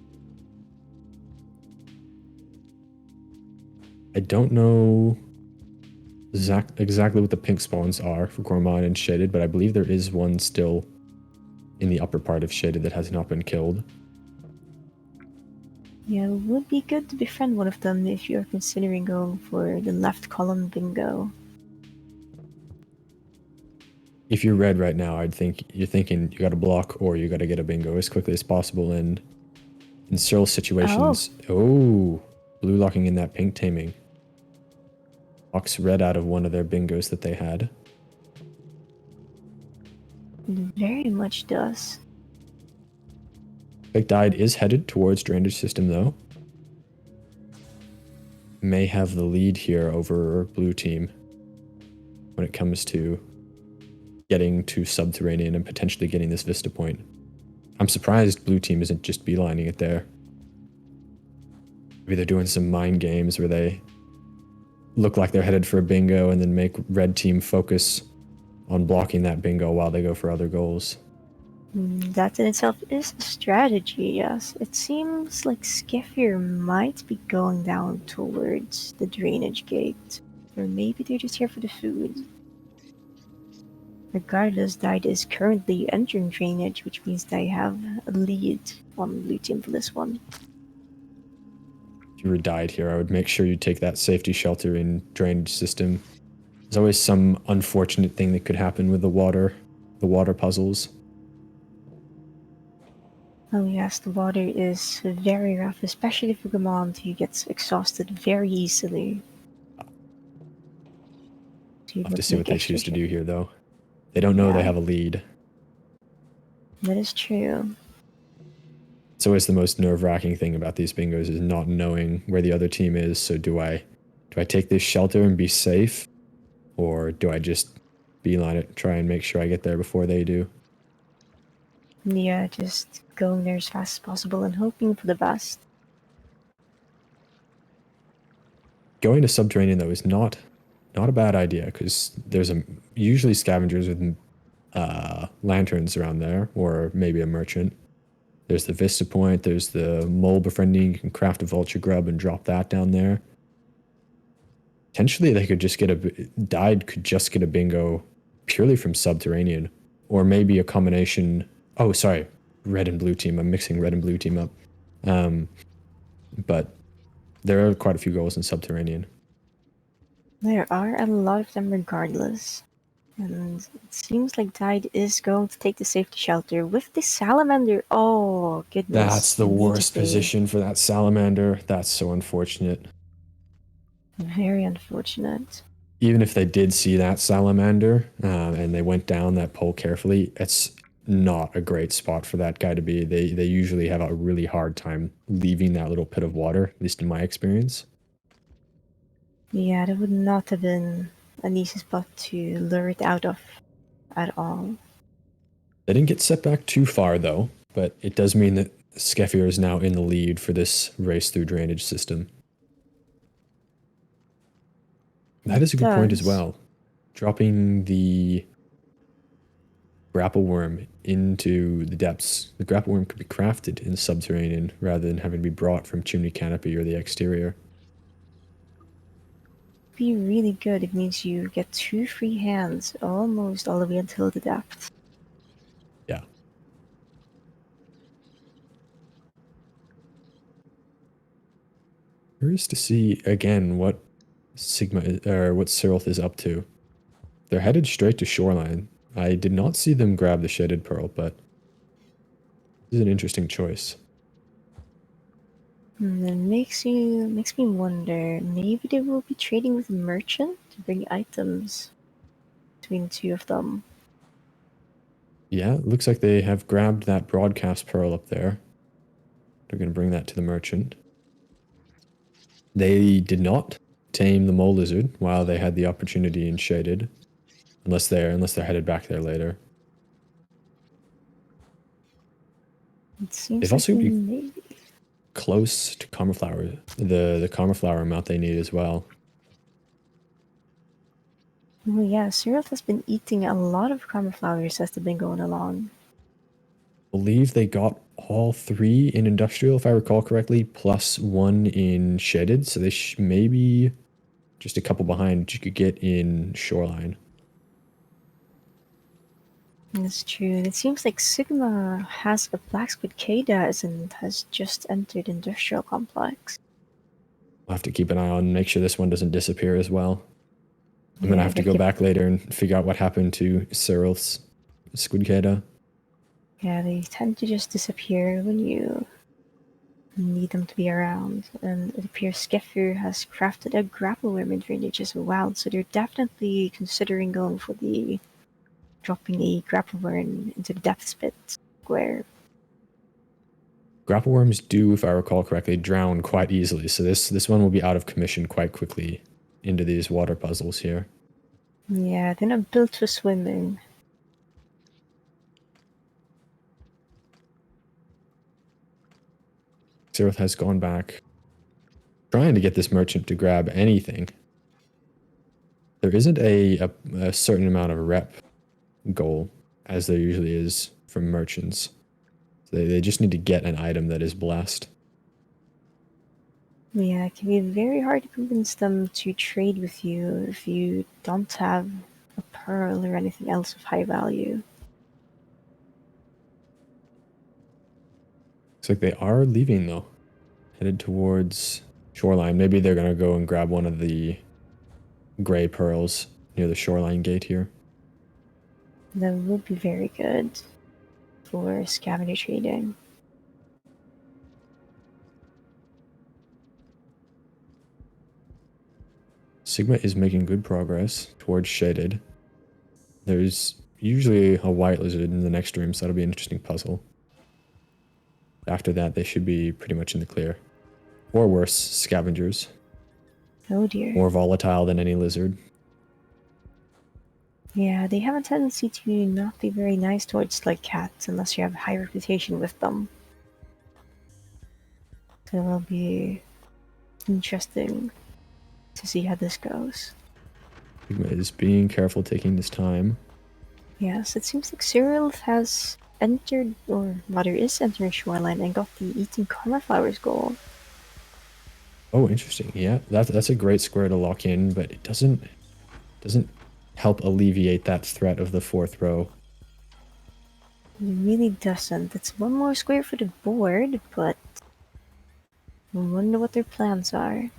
I don't know exactly what the pink spawns are for Gourmand and Shaded, but I believe there is one still in the upper part of Shaded that has not been killed. Yeah, it would be good to befriend one of them if you're considering going for the left column bingo. If you're red right now, I'd think you're thinking you gotta block or you gotta get a bingo as quickly as possible, and in several situations... Oh, blue locking in that pink taming. Locks red out of one of their bingos that they had. It very much does. Big Died is headed towards drainage system though. May have the lead here over blue team when it comes to getting to subterranean and potentially getting this vista point. I'm surprised blue team isn't just beelining it there. Maybe they're doing some mind games where they look like they're headed for a bingo and then make red team focus on blocking that bingo while they go for other goals. That in itself is a strategy, yes. It seems like Skeffir might be going down towards the drainage gate. Or maybe they're just here for the food. Regardless, Dide is currently entering drainage, which means they have a lead on blue team for this one. If you were died here, I would make sure you take that safety shelter in drainage system. There's always some unfortunate thing that could happen with the water puzzles. Oh yes, the water is very rough, especially for Gamond, who gets exhausted very easily. I'll have to see what they choose to do here, though. They don't know they have a lead. That is true. It's always the most nerve-wracking thing about these bingos is not knowing where the other team is. So do I take this shelter and be safe? Or do I just beeline it, try and make sure I get there before they do? Yeah, just going there as fast as possible and hoping for the best. Going to subterranean, though, is not a bad idea, because there's usually scavengers with lanterns around there, or maybe a merchant. There's the Vista Point, there's the mole befriending, you can craft a vulture grub and drop that down there. Potentially they could just get could just get a bingo purely from subterranean, or maybe a combination. Oh, sorry, red and blue team. I'm mixing red and blue team up. But there are quite a few goals in subterranean. There are a lot of them regardless. And it seems like Tide is going to take the safety shelter with the salamander. Oh, goodness. That's the worst position for that salamander. That's so unfortunate. Very unfortunate. Even if they did see that salamander and they went down that pole carefully, it's not a great spot for that guy to be. They usually have a really hard time leaving that little pit of water, at least in my experience. Yeah, that would not have been an easy spot to lure it out of at all. They didn't get set back too far, though, but it does mean that Skeffir is now in the lead for this race through drainage system. That is a good point as well. Dropping the grapple worm into the depths. The grapple worm could be crafted in subterranean rather than having to be brought from chimney canopy or the exterior. Be really good. It means you get 2 free hands almost all the way until the depth. Yeah. Curious to see again what what Cyrilth is up to. They're headed straight to shoreline. I did not see them grab the shedded pearl, but this is an interesting choice. It makes me wonder, maybe they will be trading with a merchant to bring items between the 2 of them. Yeah, it looks like they have grabbed that broadcast pearl up there. They're going to bring that to the merchant. They did not tame the mole lizard while they had the opportunity in shaded, unless they're headed back there later. It seems they've like also maybe close to Karma Flower, the Karma Flower amount they need as well. Oh yeah, Cyrilth has been eating a lot of Karma Flowers as they've been going along. I believe they got all 3 in Industrial, if I recall correctly, plus 1 in Shaded, so they maybe just a couple behind you could get in Shoreline. That's true. It seems like Sigma has a Black Squid Kadas and has just entered Industrial Complex. I'll have to keep an eye on, make sure this one doesn't disappear as well. I'm going to have to go back later and figure out what happened to Cyril's Squid Kada. Yeah, they tend to just disappear when you need them to be around. And it appears Skeffir has crafted a grapple worm in drainage as well, so they're definitely considering going for the dropping a grapple worm into the depths pit square. Grapple worms do, if I recall correctly, drown quite easily, so this one will be out of commission quite quickly into these water puzzles here. Yeah, they're not built for swimming. Cyrilth has gone back, trying to get this merchant to grab anything. There isn't a certain amount of rep goal, as there usually is from merchants. They just need to get an item that is blessed. Yeah, it can be very hard to convince them to trade with you if you don't have a pearl or anything else of high value. Looks like they are leaving though, headed towards shoreline. Maybe they're gonna go and grab one of the gray pearls near the shoreline gate here. That would be very good for scavenger trading. Sigma is making good progress towards shaded. There's usually a white lizard in the next room, so that'll be an interesting puzzle. After that, they should be pretty much in the clear. Or worse, scavengers. Oh dear. More volatile than any lizard. Yeah, they have a tendency to not be very nice towards like cats unless you have a high reputation with them. So it will be interesting to see how this goes. Sigma is being careful, taking this time. Yes, it seems like Cyril has entered, or rather is entering Shoreline and got the Eating Karma Flowers goal. Oh, interesting. Yeah, that's a great square to lock in, but it doesn't help alleviate that threat of the fourth row. It really doesn't. It's one more square for the board, but I wonder what their plans are.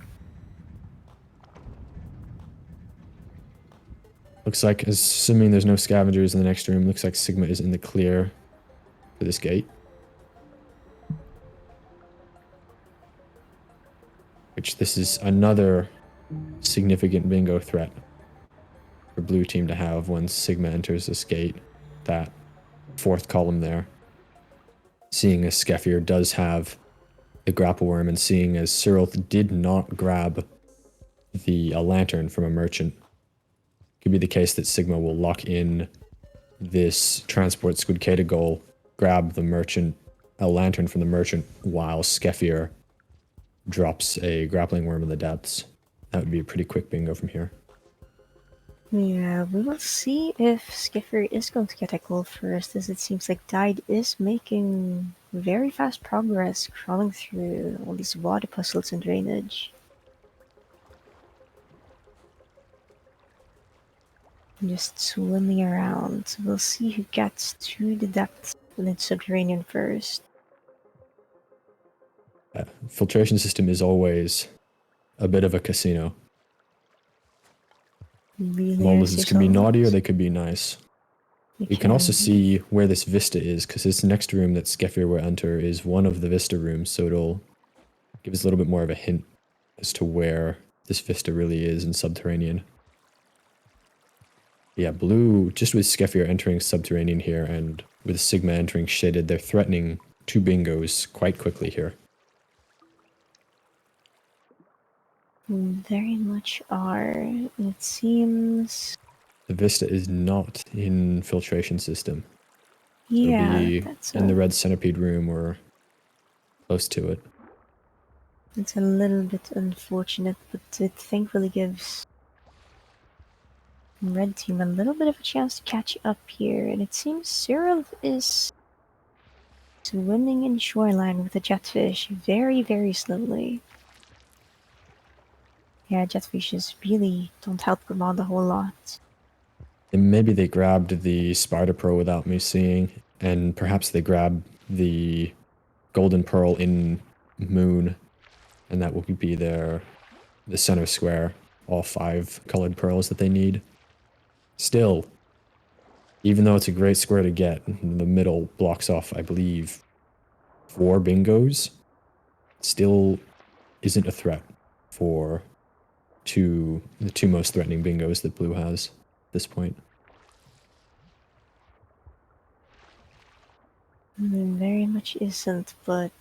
Looks like, assuming there's no scavengers in the next room, looks like Sigma is in the clear for this gate. Which this is another significant bingo threat for blue team to have once Sigma enters this gate. That fourth column there. Seeing as Skeffir does have the grapple worm, and seeing as Cyril did not grab the lantern from a merchant, could be the case that Sigma will lock in this transport Squidcata goal, grab the merchant, a lantern from the merchant, while Skeffir drops a grappling worm in the depths. That would be a pretty quick bingo from here. Yeah, we will see if Skiffer is going to get a goal first, as it seems like Tide is making very fast progress crawling through all these water puzzles and drainage. Just swimming around. We'll see who gets to the depths within subterranean first. Filtration system is always a bit of a casino. Really Small is lizards can be naughty or yourselves. they could be nice. You We can also be. see where this vista is, because this next room that Skeffir will enter is one of the vista rooms, so it'll give us a little bit more of a hint as to where this vista really is in subterranean. Yeah, blue, just with Skeffir entering subterranean here and with Sigma entering shaded, they're threatening two bingos quite quickly here. Very much are. It seems. The vista is not in filtration system. So it'll Yeah, be that's in the red centipede room or close to it. it's a little bit unfortunate, but it thankfully gives Red Team a little bit of a chance to catch up here. And it seems Cyril is swimming in shoreline with a jetfish very, very slowly. Yeah, jetfishes really don't help Grimaud a whole lot. And maybe they grabbed the Spider Pro without me seeing, and perhaps they grabbed the Golden Pearl in Moon, and that will be the center square, all 5 colored pearls that they need. Still, even though it's a great square to get, the middle blocks off, I believe, 4 bingos, still isn't a threat for the two most threatening bingos that blue has at this point. Very much isn't, but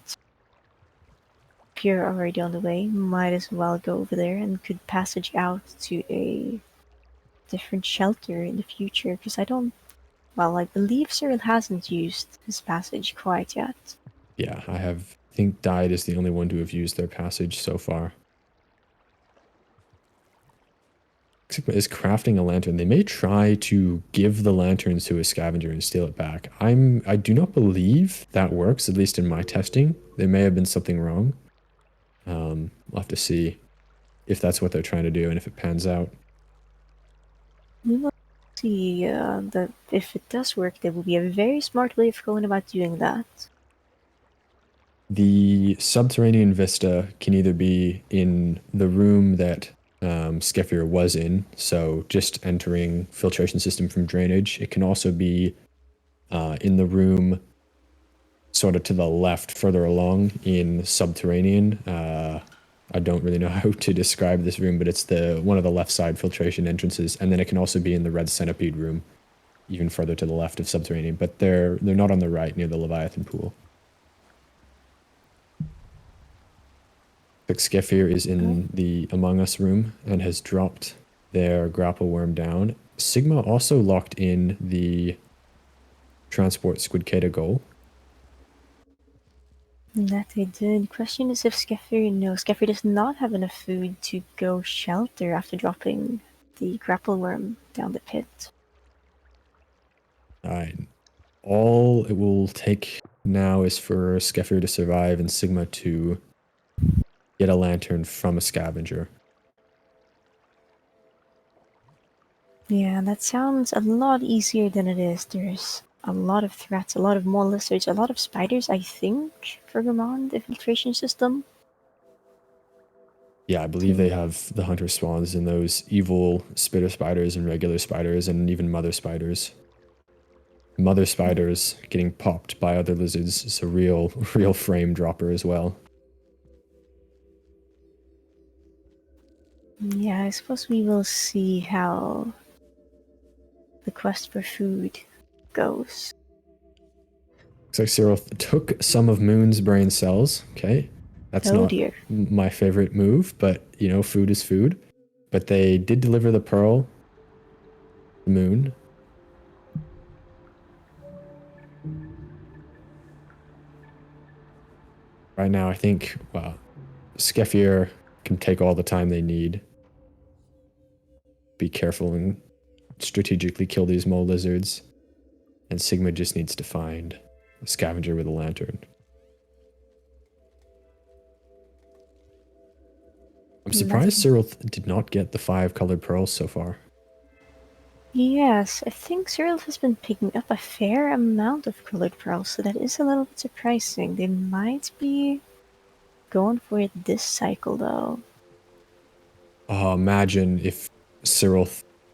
if you're already on the way, might as well go over there and could passage out to a different shelter in the future, because I believe Cyril hasn't used his passage quite yet. Yeah, I think Died is the only one to have used their passage so far. Sigma is crafting a lantern. They may try to give the lanterns to a scavenger and steal it back. I do not believe that works, at least in my testing. There may have been something wrong. We'll have to see if that's what they're trying to do and if it pans out. We will see that if it does work, there will be a very smart way of going about doing that. The subterranean vista can either be in the room that Skeffir was in, so just entering filtration system from drainage. It can also be in the room sort of to the left, further along in subterranean. I don't really know how to describe this room, but it's the one of the left side filtration entrances, and then it can also be in the red centipede room, even further to the left of subterranean. But they're not on the right near the Leviathan pool. Skeffir is in the Among Us room and has dropped their grapple worm down. Sigma also locked in the transport Squidcata goal. That they did. Question is if Skeffir... No, Skeffir does not have enough food to go shelter after dropping the grapple worm down the pit. All it will take now is for Skeffir to survive and Sigma to get a lantern from a scavenger. Yeah, that sounds a lot easier than it is. There's a lot of threats, a lot of more lizards, a lot of spiders, I think, for Grimond, the filtration system. Yeah, I believe they have the hunter spawns and those evil spitter spiders and regular spiders and even mother spiders. Mother spiders getting popped by other lizards is a real frame dropper as well. Yeah, I suppose we will see how the quest for food goes. Looks like Cyril took some of Moon's brain cells. Okay, that's Oh not dear. my favorite move, but you know, food is food. But they did deliver the pearl, the Moon. Right now, I think, well, Skeffir can take all the time they need. Be careful and strategically kill these mole lizards. And Sigma just needs to find a scavenger with a lantern. I'm surprised Cyril did not get the 5 colored pearls so far. Yes, I think Cyril has been picking up a fair amount of colored pearls, so that is a little bit surprising. They might be going for it this cycle, though. Imagine if Cyril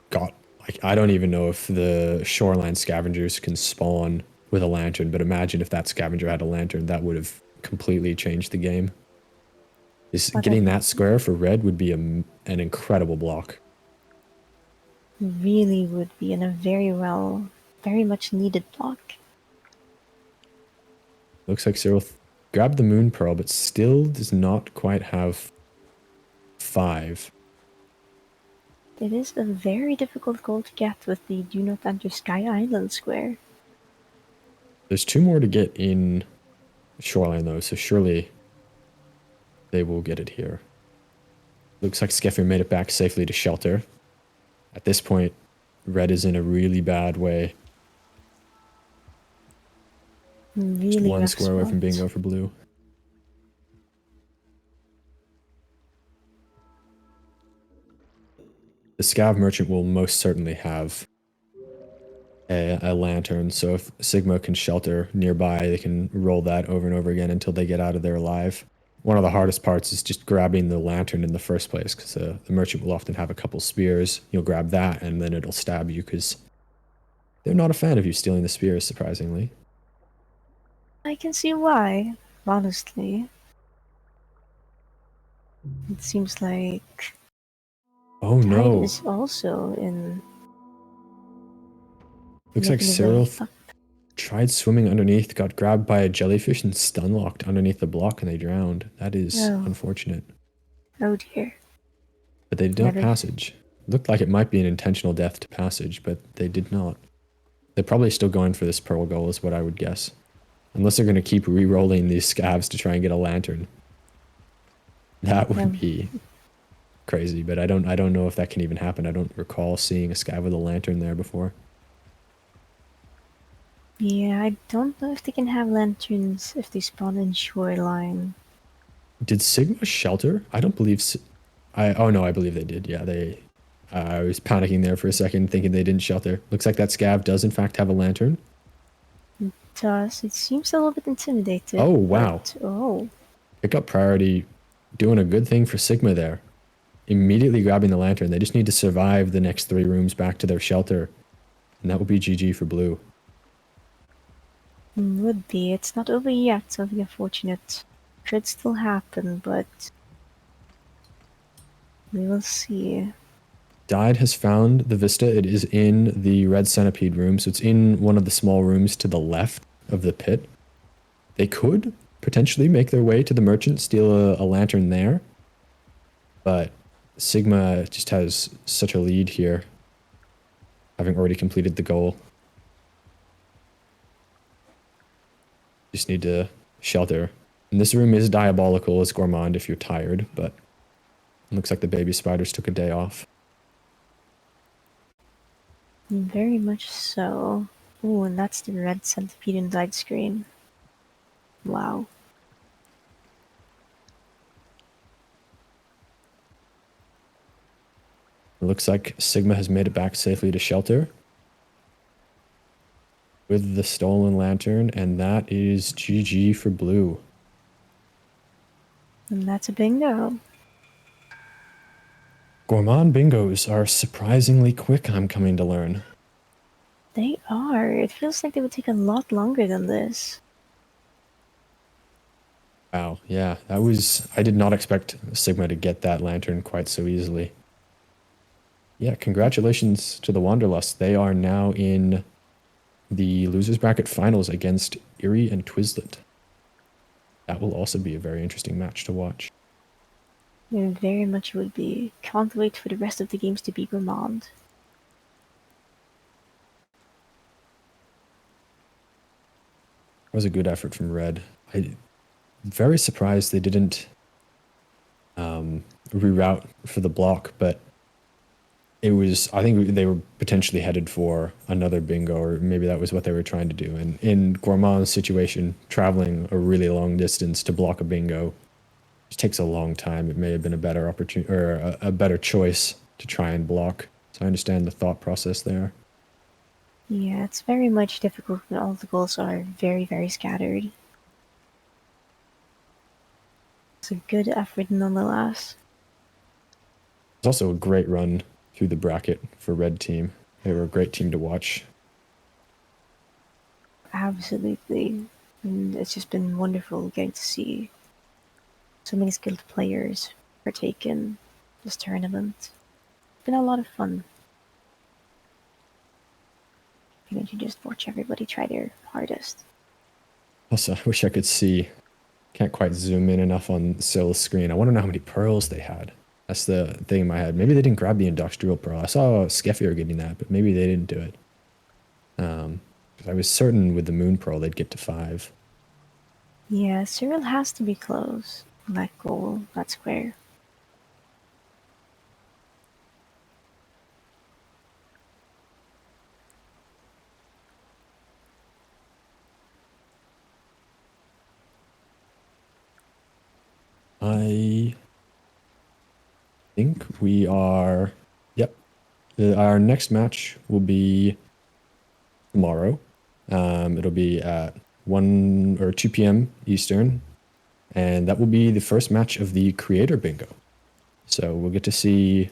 got, like, I don't even know if the shoreline scavengers can spawn with a lantern, but imagine if that scavenger had a lantern, that would have completely changed the game. Getting that square for red would be an incredible block. Really would be in a very much needed block. Looks like Cyril grabbed the moon pearl, but still does not quite have 5. It is a very difficult goal to get with the Do Not Enter Sky Island square. There's 2 more to get in shoreline though, so surely they will get it here. Looks like Skeffir made it back safely to shelter. At this point, red is in a really bad way. Really just 1 square away from bingo for blue. The scav merchant will most certainly have a lantern, so if Sigma can shelter nearby, they can roll that over and over again until they get out of there alive. One of the hardest parts is just grabbing the lantern in the first place, because the merchant will often have a couple spears. You'll grab that, and then it'll stab you, because they're not a fan of you stealing the spears, surprisingly. I can see why, honestly. It seems like... Oh no. Tide is also in... Looks like Cyril tried swimming underneath, got grabbed by a jellyfish and stun locked underneath the block, and they drowned. That is unfortunate. Oh dear. But they did not passage. Looked like it might be an intentional death to passage, but they did not. They're probably still going for this pearl goal is what I would guess. Unless they're going to keep re-rolling these scavs to try and get a lantern. That would be crazy, but I don't know if that can even happen. I don't recall seeing a scav with a lantern there before. Yeah, I don't know if they can have lanterns if they spawn in shoreline. Did Sigma shelter? I don't believe. Oh no, I believe they did. Yeah, they. I was panicking there for a second, thinking they didn't shelter. Looks like that scav does in fact have a lantern. It does. It seems a little bit intimidated. Oh wow, But, oh. pick up priority, doing a good thing for Sigma there. Immediately grabbing the lantern. They just need to survive the next 3 rooms back to their shelter, and that will be GG for blue. Would be. It's not over yet, something unfortunate. Could still happen, but we will see. Died has found the Vista. It is in the red centipede room, so it's in one of the small rooms to the left of the pit. They could potentially make their way to the merchant, steal a lantern there, but Sigma just has such a lead here, having already completed the goal. Just need to shelter. And this room is diabolical as Gourmand if you're tired, but it looks like the baby spiders took a day off. Very much so. Ooh, and that's the red centipede and died screen. Wow. It looks like Sigma has made it back safely to shelter with the stolen lantern, and that is GG for blue. And that's a bingo. Gourmand bingos are surprisingly quick, I'm coming to learn. They are. It feels like they would take a lot longer than this. Wow, yeah, that was... I did not expect Sigma to get that lantern quite so easily. Yeah, congratulations to the Wanderlust. They are now in the losers bracket finals against Erie and Twizlet. That will also be a very interesting match to watch. It very much would be. Can't wait for the rest of the games to be Gourmand. That was a good effort from Red. I'm very surprised they didn't reroute for the block, but it was... I think they were potentially headed for another bingo, or maybe that was what they were trying to do. And in Gourmand's situation, traveling a really long distance to block a bingo just takes a long time. It may have been a better opportunity, or a better choice to try and block. So I understand the thought process there. Yeah, it's very much difficult when all the goals are very, very scattered. It's a good effort nonetheless. It's also a great run through the bracket for Red Team. They were a great team to watch. Absolutely. And it's just been wonderful getting to see so many skilled players partake in this tournament. It's been a lot of fun. Getting to just watch everybody try their hardest. Also, I wish I could see... Can't quite zoom in enough on Sill's screen. I want to know how many pearls they had. That's the thing in my head. Maybe they didn't grab the industrial pearl. I saw Skeffier getting that, but maybe they didn't do it. I was certain with the moon pearl they'd get to 5. Yeah, Cyril has to be close. That goal, that square. I think we are... Yep. Our next match will be tomorrow. It'll be at 1 or 2 p.m. Eastern, and that will be the first match of the Creator Bingo. So we'll get to see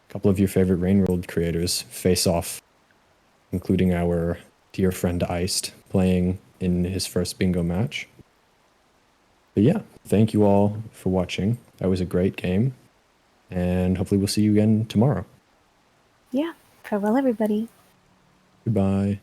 a couple of your favorite Rain World creators face off, including our dear friend Iced playing in his first bingo match. But yeah, thank you all for watching. That was a great game, and hopefully we'll see you again tomorrow. Yeah, farewell everybody. Goodbye.